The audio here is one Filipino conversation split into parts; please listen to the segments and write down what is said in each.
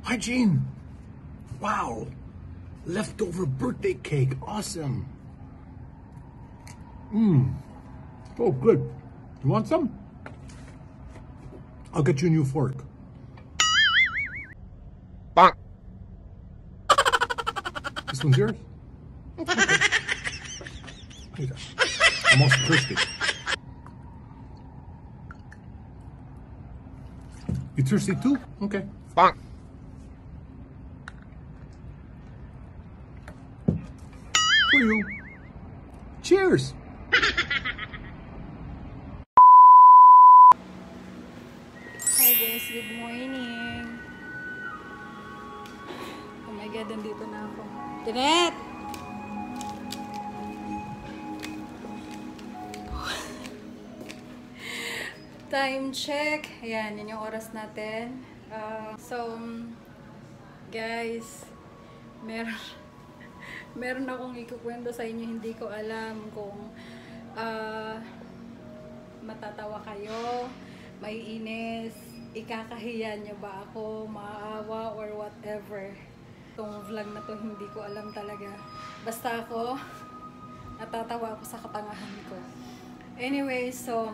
Hi, Jean. Wow. Leftover birthday cake. Awesome. Oh, good. You want some? I'll get you a new fork. Bonk. This one's yours? Okay. Here you go. I'm also thirsty. You thirsty too? Okay. Bonk. For you. Cheers! Hi guys, good morning. Oh my God, nandito na ako. Janet! Time check. Ayan, yun yung oras natin. Guys, meron akong ikukwento sa inyo. Hindi ko alam kung matatawa kayo, maiinis, ikakahiya nyo ba ako, maaawa, or whatever. Itong vlog na to, hindi ko alam talaga. Basta ako, natatawa ako sa katangahan ko. Anyway, so,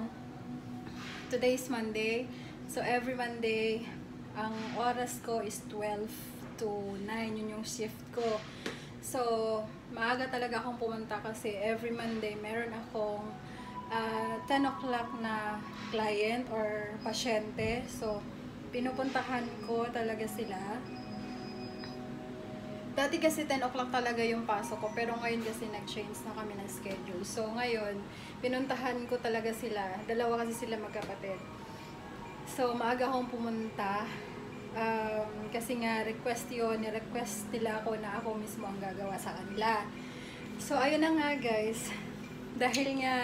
today's Monday. So, every Monday, ang oras ko is 12 to 9. Yun yung shift ko. So, maaga talaga akong pumunta kasi every Monday, meron akong 10 o'clock na client or pasyente. So, pinupuntahan ko talaga sila. Dati kasi 10 o'clock talaga yung pasok ko, pero ngayon kasi nag-change na kami ng schedule. So, ngayon, pinuntahan ko talaga sila. Dalawa kasi sila magkapatid. So, maaga akong pumunta. Kasi nga, request yun. Ni-request nila ako na ako mismo ang gagawa sa kanila. So, ayun na nga guys. Dahil nga,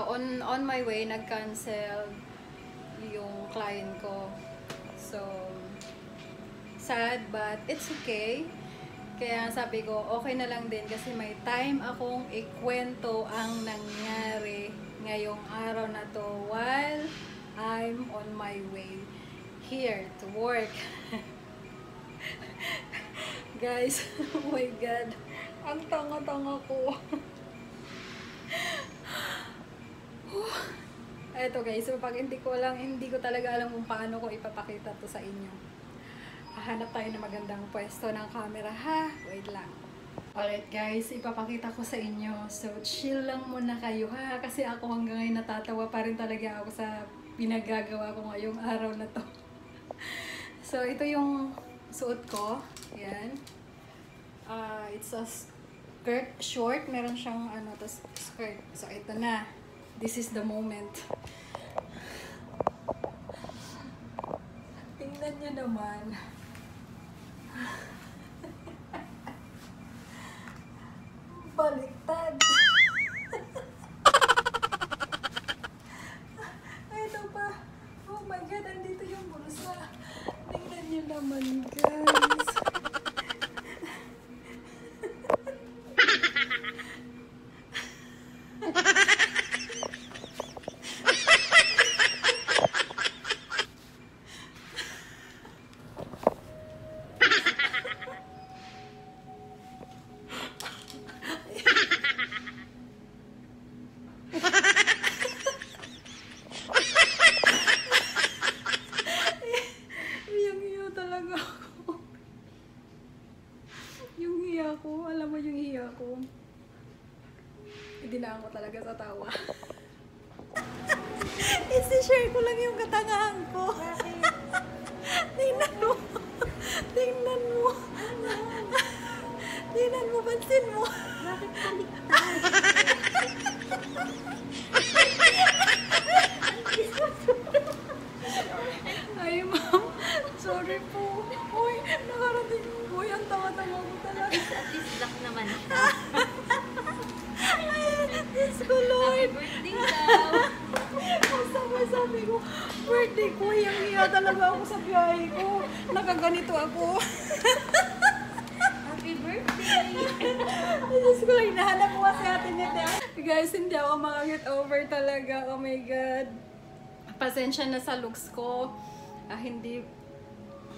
on my way, nag-cancel yung client ko. So, sad, but it's okay. Kaya sabi ko, okay na lang din kasi may time akong ikwento ang nangyari ngayong araw na to while I'm on my way here to work. Guys, oh my God. Ang tanga-tanga ko. Eto guys, so pag hindi ko talaga alam kung paano ko ipapakita to sa inyo. Hahanap tayo ng magandang pwesto ng camera, ha? Wait lang. Alright guys, ipapakita ko sa inyo. So, chill lang muna kayo, ha? Kasi ako hanggang ngayon natatawa pa rin talaga ako sa pinagagawa ko ngayong araw na to. So, ito yung suot ko. Ayan. It's a skirt, short. Meron siyang tas skirt. So, ito na. This is the moment. Tingnan nyo naman. Baliktad. Ito pa. Oh my God, andito yung bulsa. Tingnan nyo naman, guys. Alam mo yung hiya ko. Idinaan ko talaga sa tawa. Isi-share ko lang yung katangahan ko. Tingnan mo. Tingnan mo. Tingnan mo, pansin mo. Bakit baliktad? Ay, ma'am. Sorry po. Uy, nakarating. Uy, ang tawa-tawa ko talaga. At least black naman siya. Ay, Diyos ko, Lord. Happy birthday daw. Sabi ko, birthday ko. Hiyang-hiya talaga ako sa biyahe ko. Nakaganito ako. Happy birthday. Diyos ko lang, hinahanap ko kasi atin nito. Guys, hindi ako makaget over talaga. Oh my God. Pasensya na sa looks ko. hindi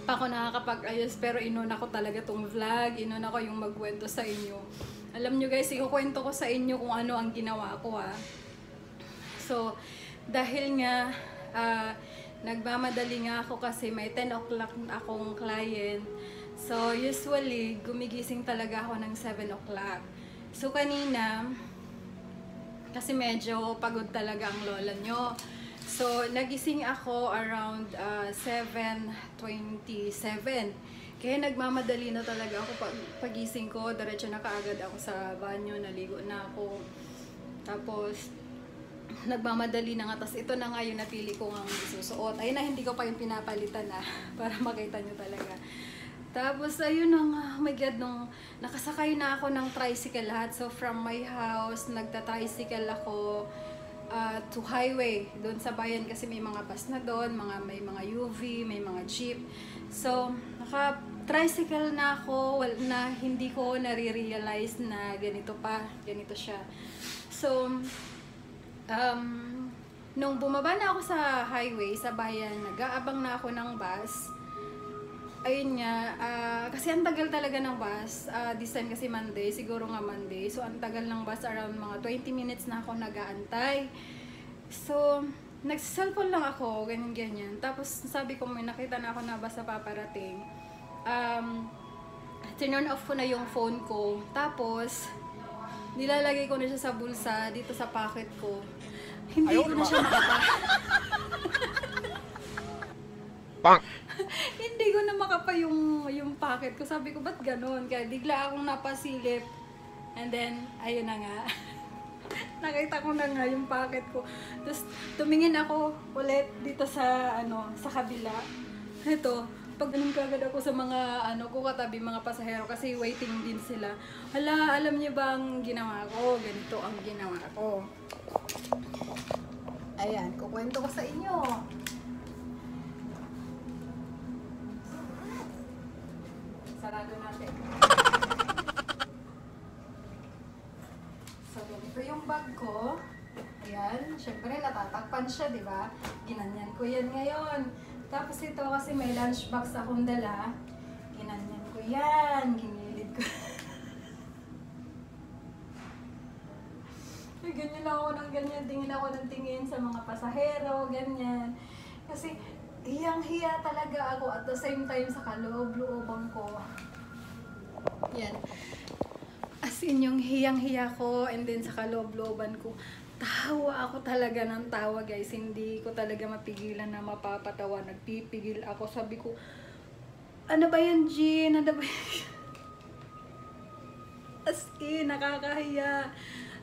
pa ako nakakapag-ayos, pero inuna ko talaga tong vlog, inuna ko yung magkwento sa inyo. Alam nyo guys, ikukwento ko sa inyo kung ano ang ginawa ko So, dahil nga, nagmamadali nga ako kasi may 10 o'clock akong client. So, usually, gumigising talaga ako ng 7 o'clock. So, kanina, kasi medyo pagod talaga ang lola nyo. So, nagising ako around 7:27. Kaya nagmamadali na talaga ako pagising ko. Diretso na kaagad ako sa banyo, naligo na ako. Tapos, nagmamadali na nga. Tapos, ito na nga yung napili ko ang susuot. Ayun na, hindi ko pa yung pinapalitan para makita nyo talaga. Tapos, ayun na nga, oh my God, nung nakasakay na ako ng tricycle lahat. So, from my house, nagta-tricycle ako to highway. Doon sa bayan kasi may mga bus na doon, may mga UV, may mga jeep. So, naka-tricycle na ako na hindi ko nare-realize na ganito siya. So, nung bumaba na ako sa highway, sa bayan, nag-aabang na ako ng bus. Ayun nga, kasi ang tagal talaga ng bus. This time kasi Monday, siguro nga Monday. So, ang tagal ng bus, around mga 20 minutes na ako nag-aantay. So, nagsiselfone lang ako, ganyan-ganyan. Tapos, sabi ko, may nakita na ako na bus na paparating. Turn off ko na yung phone ko. Tapos, nilalagay ko na siya sa bulsa, dito sa pocket ko. Hindi ko na siya hindi ko na makapa yung pocket ko. Sabi ko, ba't ganun? Kaya bigla akong napasilip. And then, ayun na nga. Nakita ko na nga yung pocket ko. Tapos, tumingin ako ulit dito sa kabila. Ito, pag ganun kagad ako sa mga katabi, mga pasahero, kasi waiting din sila. Hala, alam niyo ba ang ginawa ko? Ganito ang ginawa ko. Ayan, kukwento ko sa inyo. Sarado natin. So, ganito yung bag ko. Ayan. Siyempre, natatakpan siya, di ba? Ginanyan ko yan ngayon. Tapos ito, kasi may lunchbox akong dala. Ginanyan ko yan. Ginilid ko. Ganyan ako ng ganyan. Tingin ako ng tingin sa mga pasahero. Ganyan. Kasi, hiyang-hiya talaga ako at the same time sa kaloob-looban ko. Yan. As in, yung hiyang-hiya ko and then sa kaloob-looban ko, tawa ako talaga ng tawa, guys. Hindi ko talaga mapigilan na mapapatawa. Nagpipigil ako. Sabi ko, ano ba yan, Jean? Ano ba yan? As in, nakakahiya.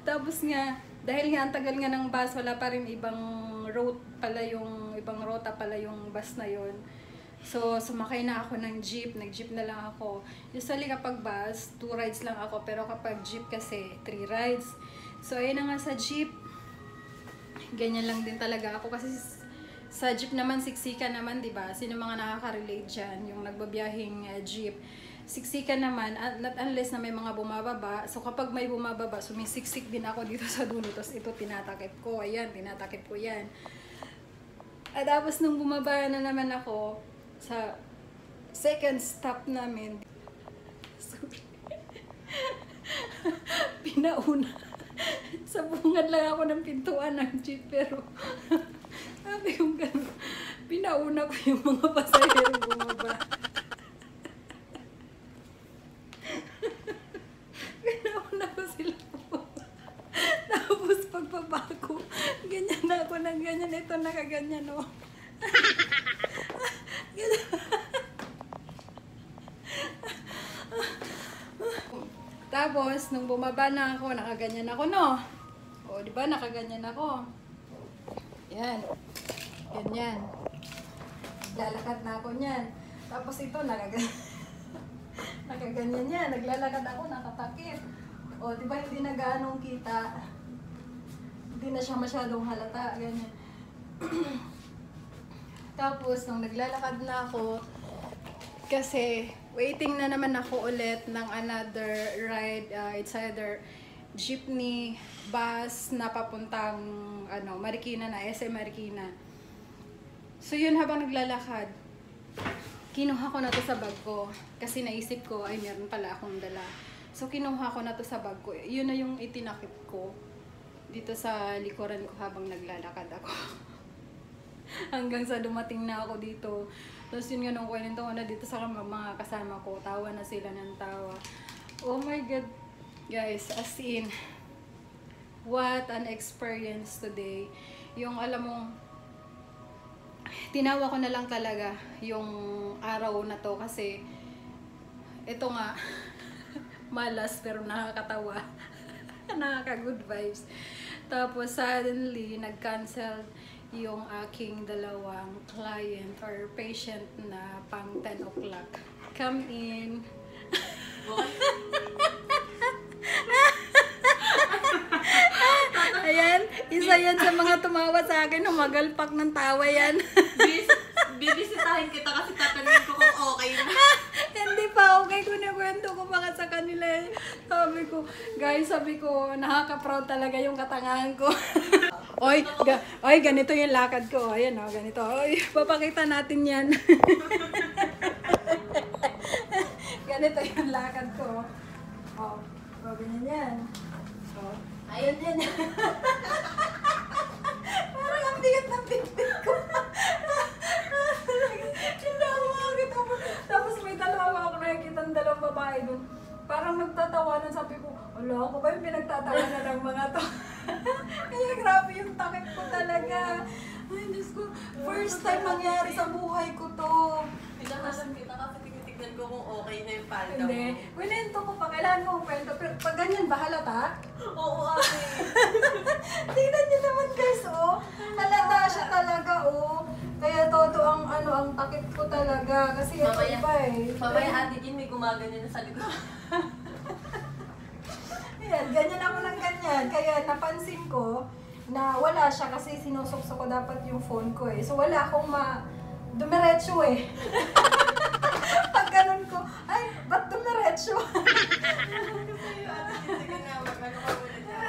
Tapos nga, dahil nga ang tagal nga ng bus, wala pa rin ibang route pala ibang rota pala yung bus na yon. So, sumakay na ako ng jeep. Nag-jeep na lang ako. Usually kapag bus, 2 rides lang ako. Pero kapag jeep kasi, 3 rides. So, ayun na nga sa jeep. Ganyan lang din talaga ako. Kasi sa jeep naman, siksikan naman, diba? Sino mga nakaka-relate dyan? Yung nagbabiyahing jeep. Siksikan naman, not unless na may mga bumababa. So, kapag may bumababa, sumisiksik din ako dito sa dulo. Tapos ito, tinatakip ko. Ayan, tinatakip ko yan. At tapos nung bumaba na naman ako sa second stop namin, pinauna. Sa bungad lang ako ng pintuan ng jeep, pero sabi kong gano'n, pinauna ko yung mga pasahero bumaba. Pinauna ko sila bumaba. Tapos pagbaba ko, ganyan na ako ng ganyan. Ito nakaganyan, oh. Tapos, nung bumaba na ako, nakaganyan ako, no? O, di ba, nakaganyan ako. Yan. Ganyan. Lalakad na ako niyan. Tapos ito, nakaganyan yan. Naglalakad ako, nakatakip. O, di ba, hindi na gaanong kita. Hindi na siya masyadong halata. Ganyan. Tapos, nung naglalakad na ako, kasi waiting na naman ako ulit ng another ride. It's either jeepney, bus na papuntang Marikina na, SM Marikina. So yun, habang naglalakad, kinuha ko na to sa bag ko. Kasi naisip ko, ay meron pala akong dala. So kinuha ko na to sa bag ko. Yun na yung itinakip ko dito sa likuran ko habang naglalakad ako. Hanggang sa dumating na ako dito. Tapos yun nga nung kwento ko na dito sa mga kasama ko. Tawa na sila ng tawa. Oh my God. Guys, as in, what an experience today. Yung alam mong, tinawa ko na lang talaga yung araw na to kasi ito nga, malas pero nakakatawa. Nakaka-good vibes. Tapos suddenly, nag-cancel yung aking dalawang client or patient na pang 10 o'clock. Come in. Ayan, isa yan sa mga tumawa sa akin. Humagalpak ng tawa yan. Bibisitahin kita kasi tatanungin ko kung okay na. Hindi pa okay ko na kwento ko baka sa kanila. Sabi ko, guys, nakaka-proud talaga yung katangahan ko. Oy, ganito yung lakad ko. Ayan o, ganito. Oy, papakita natin yan. Ganito yung lakad ko. O, ganyan yan. O, ayun yan. Parang ang bigat ng pipit ko. Tapos may dalawa ako nakikita ng dalawang babae doon. Parang nagtatawanan, sabi ko, ala, ako ba yung pinagtatawanan ng mga to? Kaya grabe yung takip ko talaga. Ay, Diyos ko, first time nangyari sa buhay ko to. Pinakasan kita kasi tinitignan ko kung okay na yung palda mo. Hindi, kwento ko pa, kailangan ko kwento. Pero pag ganyan ba, halata? Oo, ate. Tingnan niyo naman guys, oh. Halata siya talaga, oh. Kaya todo ang takip ko talaga. Kasi ito iba eh. Mamaya ate Jean, may gumaganyan na sa likod. Ayan, ganyan ako ng ganyan. Kaya napansin ko na wala siya kasi sinusukso ko dapat yung phone ko eh. So wala akong dumiretso eh. Pag ganun ko, ay, ba't dumiretso? Sige na, magano ka muna dyan.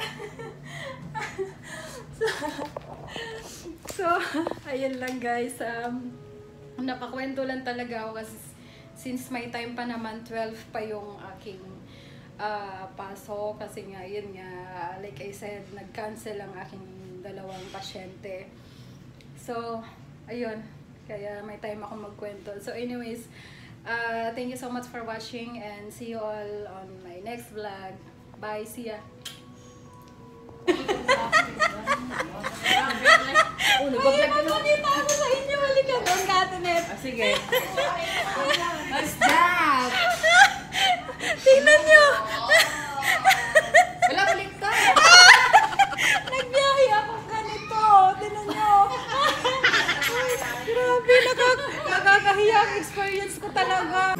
So, ayun lang guys. Napakwento lang talaga ako kasi since may time pa naman, 12 pa yung aking pasok. Kasi nga, yun nga, like I said, nag-cancel ang aking dalawang pasyente. So, ayun. Kaya may time ako magkwento. So anyways, thank you so much for watching and see you all on my next vlog. Bye, see ya! Nag-vlog ka na. Pakita ako sa inyo. Halika doon, Katinet. Sige. What's that? Tingnan nyo. Wala, balik ka. Nagbiyahe akong ganito. Tingnan nyo. Ay, grabe, nakakahiya ang experience ko talaga.